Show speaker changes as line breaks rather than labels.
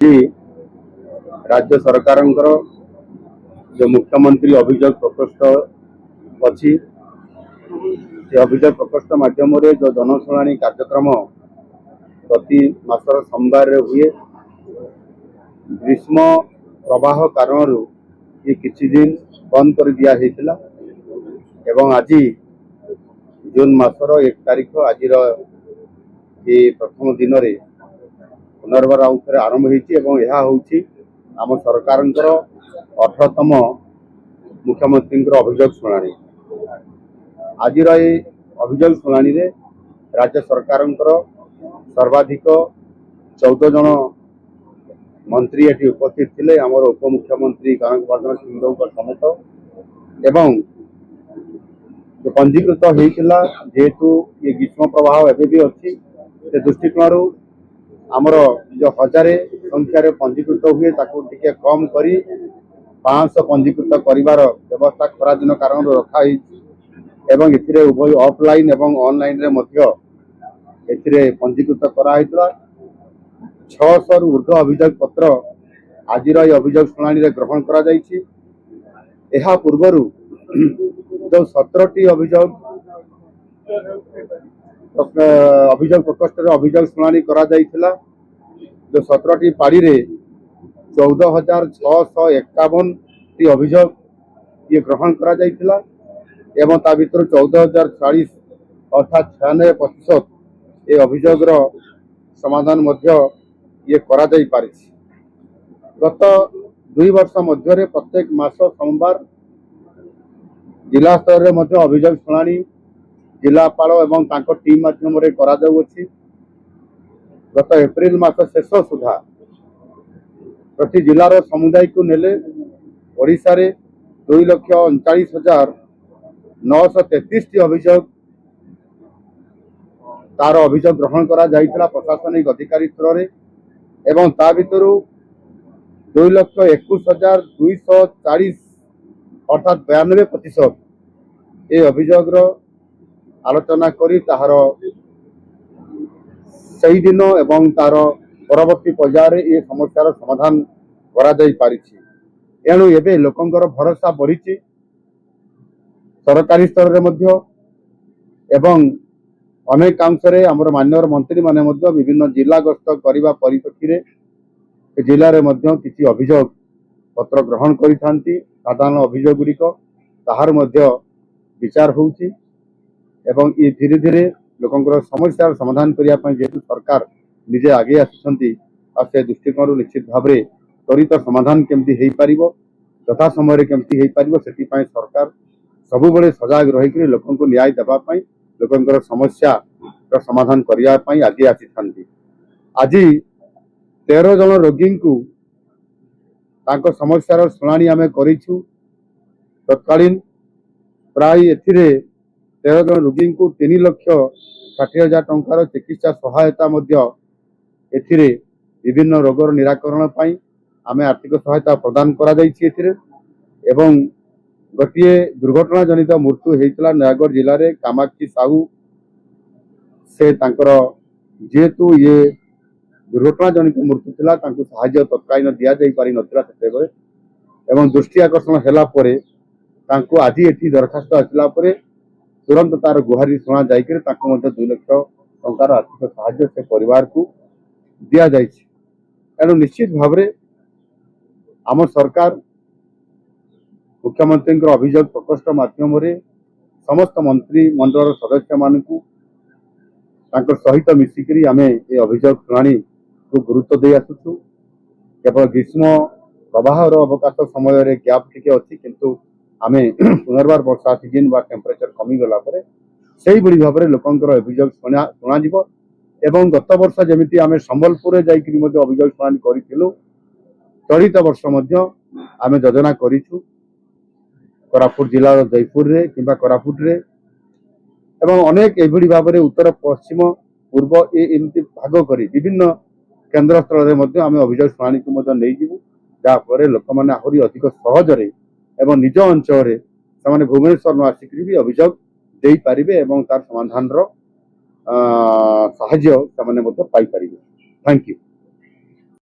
कि राज्य सरकार जो मुख्यमंत्री अभियोग प्रकोष्ठ अच्छी से अभियोग प्रकोष्ठ माध्यम जो जनशुणाणी कार्यक्रम प्रति मासर सोमवार हुए ग्रीष्म प्रवाह कारण ये किसी दिन बंद कर दिया एवं आज जून मासर 1 तारिख आज ये प्रथम दिन में पुनर्बार आउ थे आरंभ होती आम सरकार 18तम मुख्यमंत्री अभियोग शुणाणी आज अभियोग शुणाणी राज्य सरकार सर्वाधिक 14 जन मंत्री ये उपस्थित थे आमर उपमुख्यमंत्री कनकवर्धन सिंहदेव समेत एवं जो पंजीकृत होता जेहेतु ये ग्रीष्म प्रवाह एवं भी अच्छी से दृष्टिकोण आमर जो 1000 संख्यार पंजीकृत हुए टे कम करी 500 पंजीकृत कर व्यवस्था खरा दिन कारण रखाई एवं एथिरे उभय ऑफलाइन एवं ऑनलाइन रे मध्य एथिरे पंजीकृत कराइतला 600 रु ऊर्ध्व अभियोग पत्र आज अभियोग शुणाणी ग्रहण करा जायछि। एहा पूर्वरु जो 17टी अभियोग प्रकोष्ठ अभियोग शुणाणी करा जायथिला जो 17टी पाड़ी रे 14,651 टी अभियोग ये ग्रहण करा जायथिला एवं ता भीतर 14,040 अर्थात 96% ये अभियोग समाधान मध्य ये करा जाई पारिछि। गत 2 वर्ष मध्य प्रत्येक मास सोमवार जिला स्तर में मध्य अभियोग शुणाणी जिलापाल एवं तांको टीम माध्यम करा जाउछि। गत एप्रिल मास शेष सुधा प्रति जिलार समुदाय को नेले ओडिशा रे 2,39,933 टी अभियोग तार अभियोग ग्रहण करा जाइतला प्रशासनिक अधिकारी स्तर रे एवं ता भीतर 2,21,240 अर्थात 92% ये अभियोग आलोचना करी ताहार सही दिन एवं तार परवर्ती पर्यायर ये समस्यार समाधान करा जाई पारिछि। एणु एबे लोकंकर भरोसा बढ़ी सरकारी स्तर रे मध्य एवं अनेक अंशरे आमर माननीय मंत्री माने मध्य विभिन्न जिला गस्त करने परिप्रेक्षी जिले में मध्य किसी अभियोग पत्र ग्रहण करिथांती साधारण अभियोग गुड़िक ताहार मध्य विचार होउची एवं ये धीरे धीरे लोकंकर समस्यार समाधान करने जेहेतु सरकार निजे आगे आसुछंती आ से दृष्टिकोण निश्चित भाव में त्वरित समाधान केमती हेई पारिबो तथा समय केमती हेई पारिबो सेति पय सरकार सबु बेले सजग रही लोकन को न्याय देबा पय लोकंकर समस्या समाधान करने आगे आसी आज 13 जन रोगी को तांको समस्यार शुणाणी आम करिछु तत्कालीन प्राय एथिरे 13 जन रोगी को 3,60,000 टंकार चिकित्सा सहायता मध्य एथिरे विभिन्न रोगर निराकरण पई आमे आर्थिक सहायता प्रदान करा जायछि एथिरे एवं गोटे दुर्घटना जनित मृत्यु होता नयागढ़ जिले में कामाक्षी साहू से जेहेतु ये दुर्घटना जनित मृत्यु थिला तांको सहायता तत्कालीन दिया जाई पारि नथिला सेतेबेले एवं दृष्टि आकर्षण हैला परे तांको आज एठी दरखास्त आसला परे तुरंत तार गुहारी शुणा जाइके तांको मध्ये 2 लाख टंकार आर्थिक सहायता से परिवार को दिया जाइछि। एणु निश्चित भाव में आम सरकार मुख्यमंत्री अभियोग प्रकोष्ठ माध्यम समस्त मंत्री मंडल सदस्य मानू सहित मिसिकी आम ये अभियोग शुणाणी को गुरुत्व दे आसुचु। केवल ग्रीष्म प्रवाह अवकाश समय गैप टिके अच्छी किंतु आम पुनर्बार वर्षा सीजन बा टेम्परेचर कमीगला से ही भाव में लोकंर अभियोग शुणा एवं गत वर्ष जमी आम संबलपुर अभियोग शुणाणी करूँ चलित वर्ष आम योजना करूँ कोरापुट जिलार जयपुर रे किंबा कोरापुट रे एवं अनेक एभली भाव में उत्तर पश्चिम पूर्व एमती भाग करी विभिन्न केन्द्र स्थल में आम अभियोग शुणाणी को नहीं जीवु जहाँफल लोक मैंने आहरी अधिक सहजरे एवं निज अंचल से भुवनेश्वर न आसिक भी अभियोग दे पारे एवं तार समाधान साहाय्य से पाई पारिबे। Thank you.